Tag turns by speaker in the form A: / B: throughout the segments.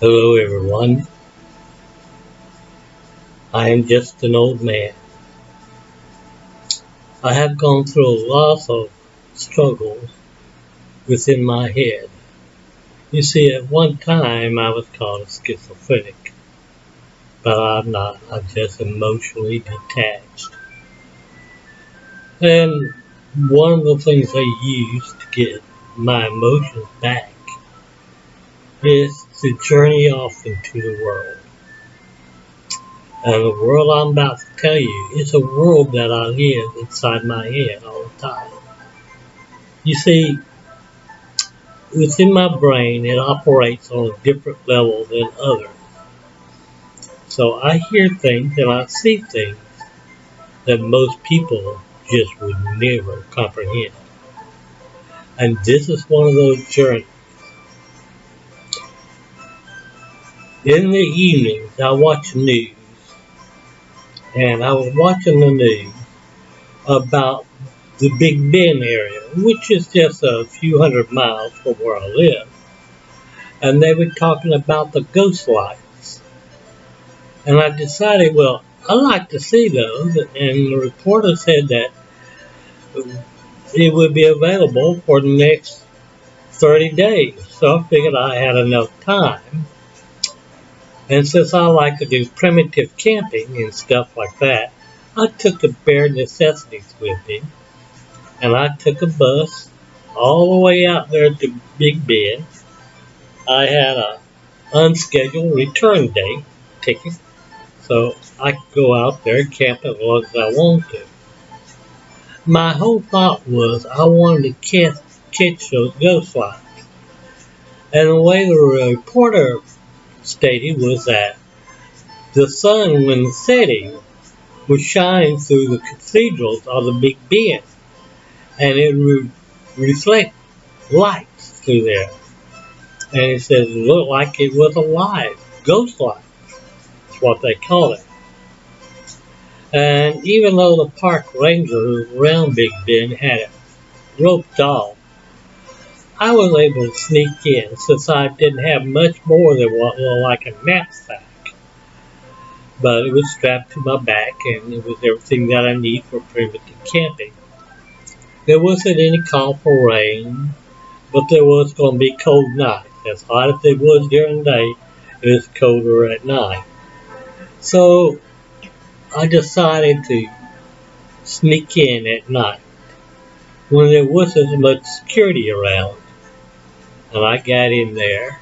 A: Hello everyone, I am just an old man. I have gone through lots of struggles within my head. You see, at one time I was called a schizophrenic, but I'm not. I'm just emotionally detached. And one of the things I use to get my emotions back is to journey off into the world. And the world I'm about to tell you is a world that I live inside my head all the time. You see, within my brain, it operates on a different level than others. So I hear things and I see things that most people just would never comprehend. And this is one of those journeys. In the evenings, I watch news, and I was watching the news about the Big Bend area, which is just a few hundred miles from where I live. And they were talking about the ghost lights. And I decided, well, I'd like to see those. And the reporter said that it would be available for the next 30 days. So I figured I had enough time. And since I like to do primitive camping and stuff like that, I took the bare necessities with me. And I took a bus all the way out there to Big Bend. I had a unscheduled return date ticket, so I could go out there and camp as long as I wanted to. My whole thought was I wanted to catch those ghost lights. And the way the reporter stated was that the sun, when setting, would shine through the cathedrals of the Big Bend, and it would reflect lights through there. And it says it looked like it was alive, ghost light. That's what they call it. And even though the park rangers around Big Bend had it roped off, I was able to sneak in since I didn't have much more than what looked like a knapsack. But it was strapped to my back and it was everything that I need for primitive camping. There wasn't any call for rain, but there was going to be cold nights. As hot as it was during the day, it was colder at night. So I decided to sneak in at night when there wasn't as much security around. And I got in there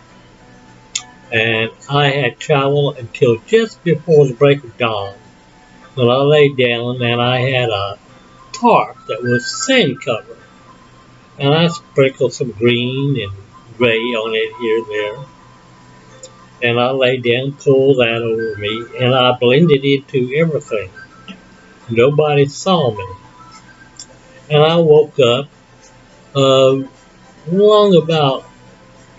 A: and I had traveled until just before the break of dawn when I lay down and I had a tarp that was sand covered. And I sprinkled some green and gray on it here and there. And I lay down, pulled that over me, and I blended into everything. Nobody saw me. And I woke up long about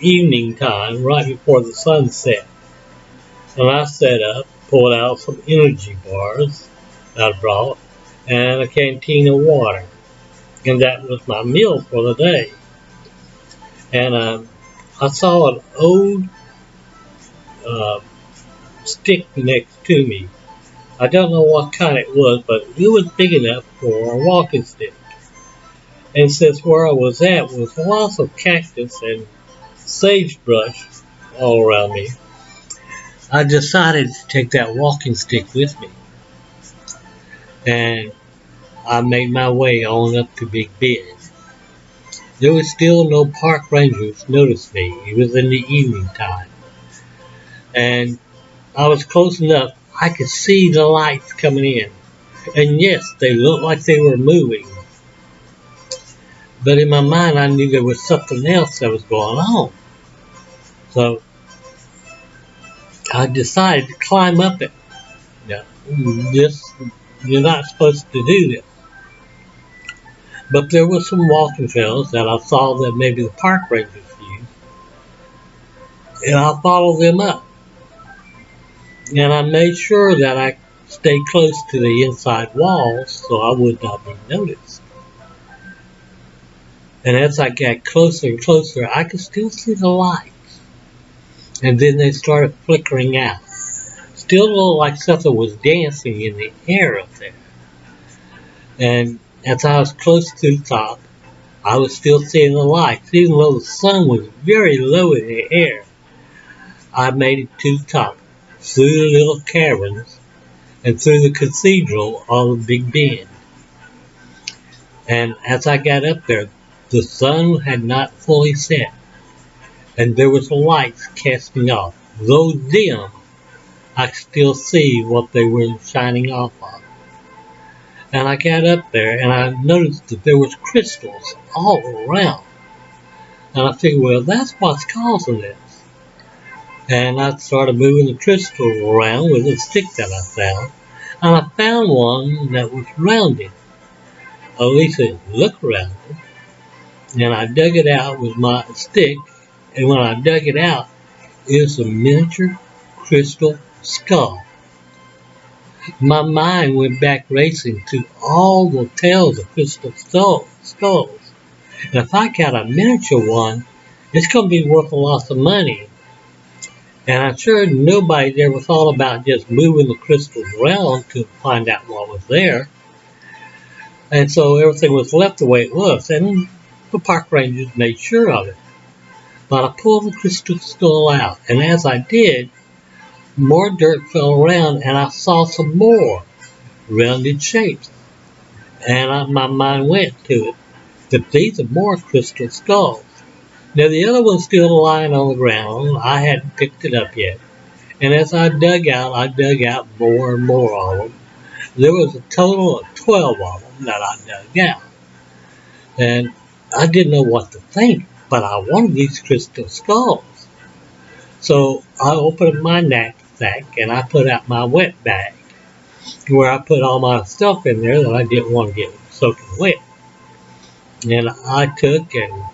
A: evening time, right before the sun set. And I sat up, pulled out some energy bars that I brought, and a canteen of water. And that was my meal for the day. And I saw an old uh, stick next to me. I don't know what kind it was, but it was big enough for a walking stick. And since where I was at was lots of cactus and sagebrush all around me, I decided to take that walking stick with me. And I made my way on up to Big Bend. There was still no park rangers noticed me. It was in the evening time. And I was close enough I could see the lights coming in. And yes, they looked like they were moving. But in my mind I knew there was something else that was going on. So I decided to climb up it. Now, you're not supposed to do this. But there were some walking trails that I saw that maybe the park rangers used. And I followed them up. And I made sure that I stayed close to the inside walls so I would not be noticed. And as I got closer and closer, I could still see the lights. and then they started flickering out. Still looked like something was dancing in the air up there. And as I was close to the top, I was still seeing the lights, even though the sun was very low in the air. I made it to the top, through the little caverns, and through the cathedral of Big Ben. And as I got up there, the sun had not fully set, and there was lights casting off. Though dim, I could still see what they were shining off of. And I got up there, and I noticed that there was crystals all around. And I figured, well, that's what's causing this. And I started moving the crystal around with a stick that I found. And I found one that was rounded. At least it looked rounded. And I dug it out with my stick. And when I dug it out, it was a miniature crystal skull. My mind went back racing to all the tales of crystal skulls. And if I got a miniature one, it's going to be worth a lot of money. And I'm sure nobody's ever thought about just moving the crystals around to find out what was there. And so everything was left the way it was. And the park rangers made sure of it. But I pulled the crystal skull out. And as I did, more dirt fell around, and I saw some more rounded shapes. And my mind went to it, that these are more crystal skulls. Now the other one's still lying on the ground. I hadn't picked it up yet. And as I dug out more and more of them. There was a total of 12 of them that I dug out. And I didn't know what to think, but I wanted these crystal skulls. So I opened my knapsack and I put out my wet bag, where I put all my stuff in there that I didn't want to get soaking wet. And I took and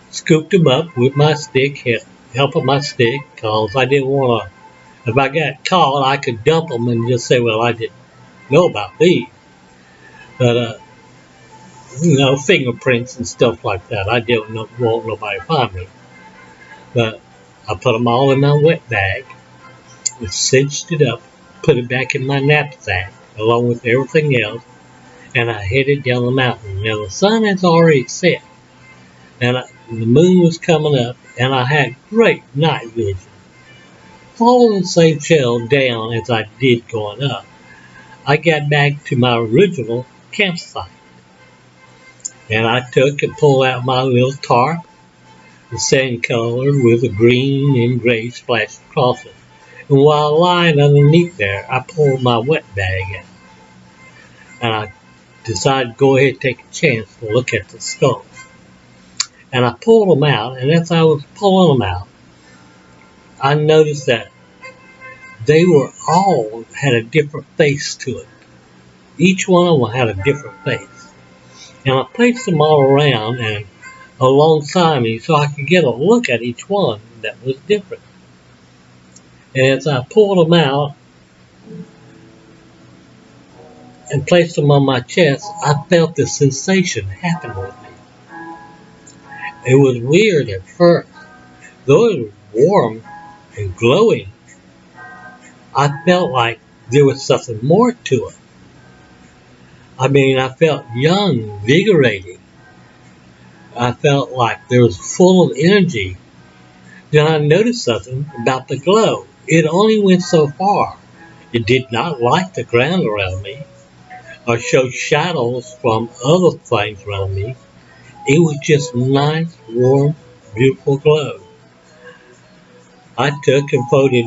A: scooped them up with my stick, helping my stick, because I didn't want to, if I got caught, I could dump them and just say, well, I didn't know about these. But, fingerprints and stuff like that, I didn't want nobody to find me. But I put them all in my wet bag, and cinched it up, put it back in my knapsack, along with everything else, and I headed down the mountain. Now, the sun has already set, and the moon was coming up, and I had great night vision. Following the same trail down as I did going up, I got back to my original campsite. And I took and pulled out my little tarp, the sand color with a green and gray splash across it. And while lying underneath there, I pulled my wet bag out. And I decided to go ahead and take a chance to look at the skulls. And I pulled them out, and as I was pulling them out, I noticed that they were all had a different face to it. Each one of them had a different face. And I placed them all around and alongside me so I could get a look at each one that was different. And as I pulled them out and placed them on my chest, I felt the sensation happen with me. It was weird at first. Though it was warm and glowing, I felt like there was something more to it. I mean, I felt young, invigorating. I felt like there was full of energy. Then I noticed something about the glow. It only went so far. It did not light the ground around me or show shadows from other things around me. It was just nice, warm, beautiful glow. I took and folded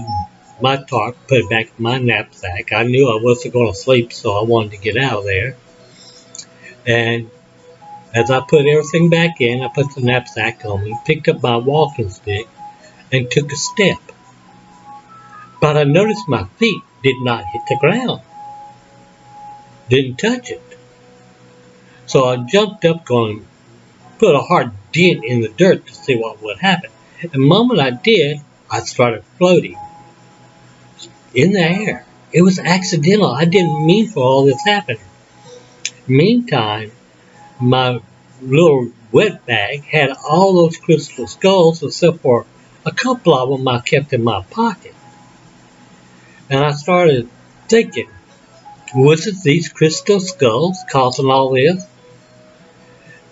A: my tarp, put it back in my knapsack. I knew I wasn't going to sleep, so I wanted to get out of there. And as I put everything back in, I put the knapsack on me, picked up my walking stick, and took a step. But I noticed my feet did not hit the ground. Didn't touch it. So I jumped up, going to put a hard dent in the dirt to see what would happen. And the moment I did, I started floating in the air. It was accidental. I didn't mean for all this happening. Meantime, my little wet bag had all those crystal skulls except for A couple of them I kept in my pocket. And I started thinking, was it these crystal skulls causing all this?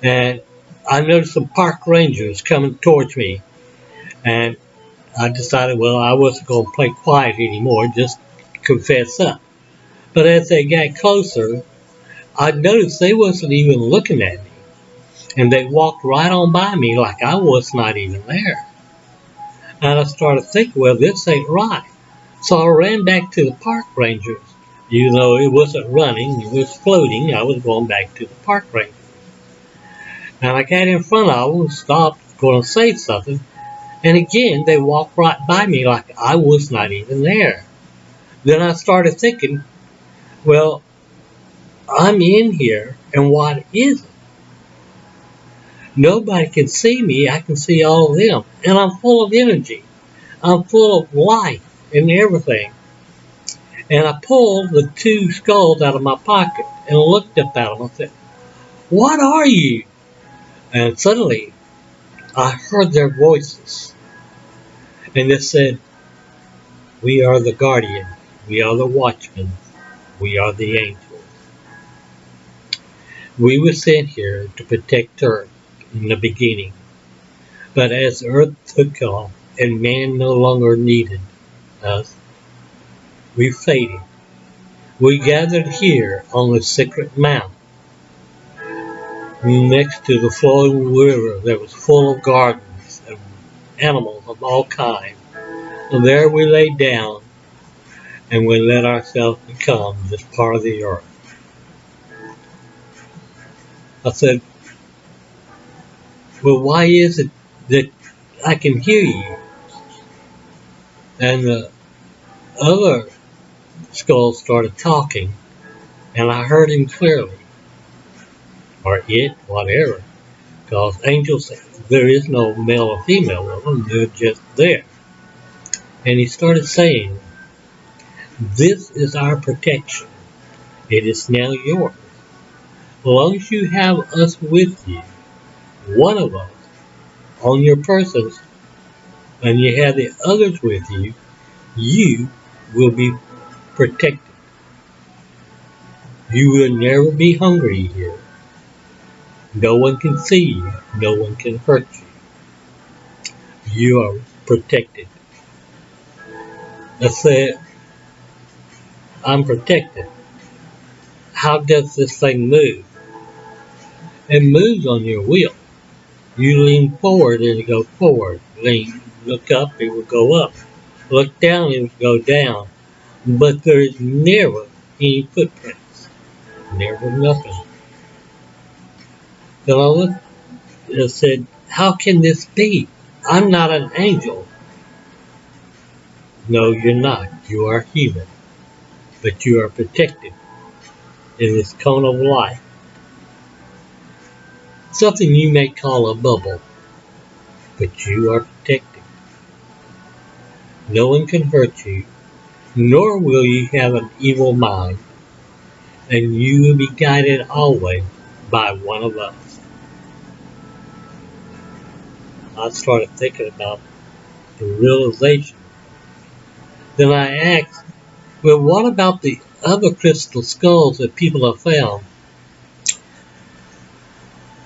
A: And I noticed some park rangers coming towards me. And I decided, well, I wasn't going to play quiet anymore, just confess up. But as they got closer, I noticed they wasn't even looking at me. And they walked right on by me like I was not even there. And I started thinking, well, this ain't right. So I ran back to the park rangers. Even though it wasn't running, it was floating, I was going back to the park rangers. And I got in front of them, stopped, going to say something. And again, they walked right by me like I was not even there. Then I started thinking, well, I'm in here, and what is it? Nobody can see me, I can see all of them. And I'm full of energy. I'm full of life and everything. And I pulled the two skulls out of my pocket and looked up at them and said, what are you? And suddenly, I heard their voices. And they said, we are the guardians. We are the watchmen. We are the angels. We were sent here to protect Earth in the beginning. But as Earth took off and man no longer needed us, we faded. We gathered here on the sacred mountain next to the flowing river that was full of gardens and animals of all kinds. And there we lay down and we let ourselves become this part of the earth. I said, well, why is it that I can hear you? And the other skull started talking, and I heard him clearly. Or it, whatever. Because angels, there is no male or female of them, they're just there. And he started saying, this is our protection. It is now yours. As long as you have us with you, one of us, on your persons, and you have the others with you, you will be protected. You will never be hungry here. No one can see you. No one can hurt you. You are protected. I said, I'm protected. How does this thing move? It moves on your wheel. You lean forward, and it goes forward. Look up, it will go up. Look down, it will go down. But there is never any footprints. Never nothing. Then I looked and said, how can this be? I'm not an angel. No, you're not. You are human. But you are protected in this cone of light. Something you may call a bubble. But you are protected. No one can hurt you, nor will you have an evil mind. And you will be guided always by one of us. I started thinking about the realization. Then I asked, well, what about the other crystal skulls that people have found?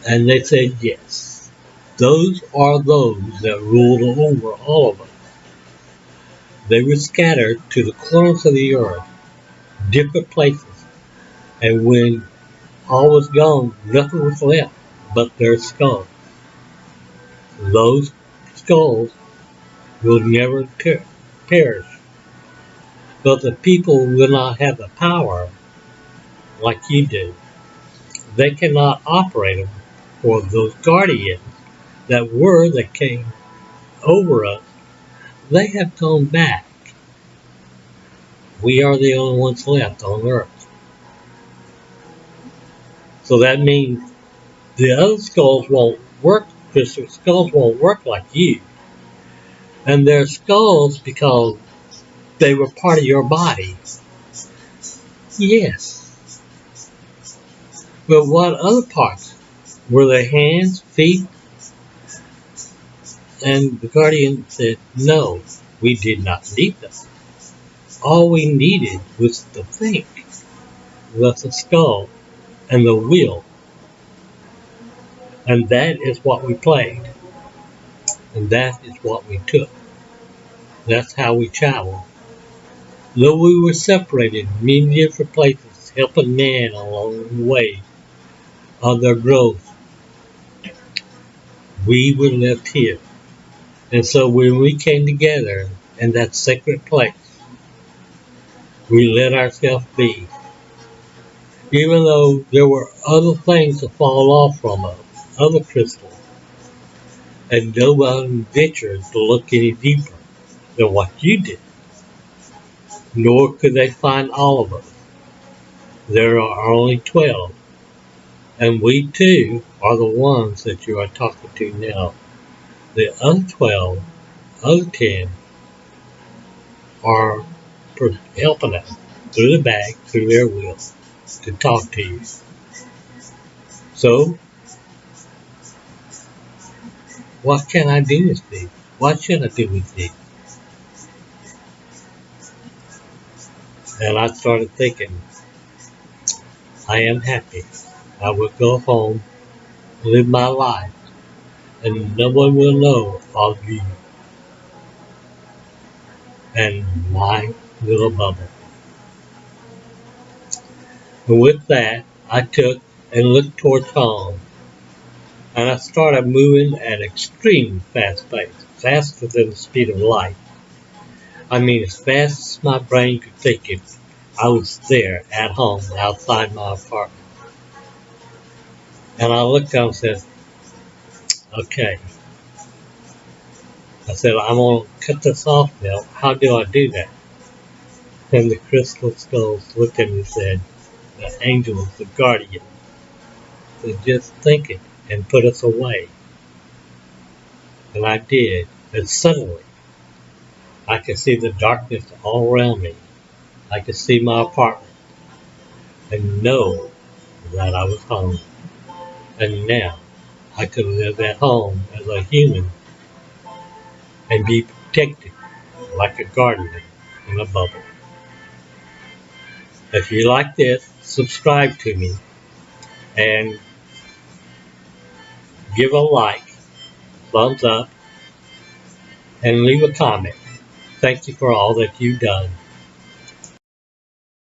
A: And they said, yes, those are those that ruled over all of us. They were scattered to the corners of the earth, different places. And when all was gone, nothing was left but their skulls. Those skulls will never perish. But the people will not have the power like you do. They cannot operate them, for those guardians that came over us, they have gone back. We are the only ones left on earth. So that means the other skulls won't work, crystal skulls won't work like you. And they're skulls because they were part of your body. Yes. But what other parts? Were they hands, feet? And the Guardian said, no, we did not need them. All we needed was the think, the skull, and the will. And that is what we played. And that is what we took. That's how we traveled. Though we were separated in many different places, helping man along the way of their growth, we were left here. And so when we came together in that sacred place, we let ourselves be. Even though there were other things to fall off from us, other crystals, and no one ventured to look any deeper than what you did, nor could they find all of us. There are only 12, and we too are the ones that you are talking to now. The other 12, other 10 are helping us through the bag, through their will, to talk to you. So, what can I do with thee? What should I do with thee? And I started thinking, I am happy. I will go home, live my life, and no one will know of you and my little bubble. And with that, I took and looked towards home, and I started moving at extreme fast pace, faster than the speed of light. I mean, as fast as my brain could take it, I was there at home outside my apartment. And I looked down and said, okay. I said, I'm going to cut this off now. How do I do that? And the crystal skulls looked at me and said, the angels, the guardian, said, just think it and put us away. And I did. And suddenly, I could see the darkness all around me. I could see my apartment and know that I was home. And now I could live at home as a human and be protected like a guardian in a bubble. If you like this, subscribe to me and give a like, thumbs up, and leave a comment. Thank you for all that you've done.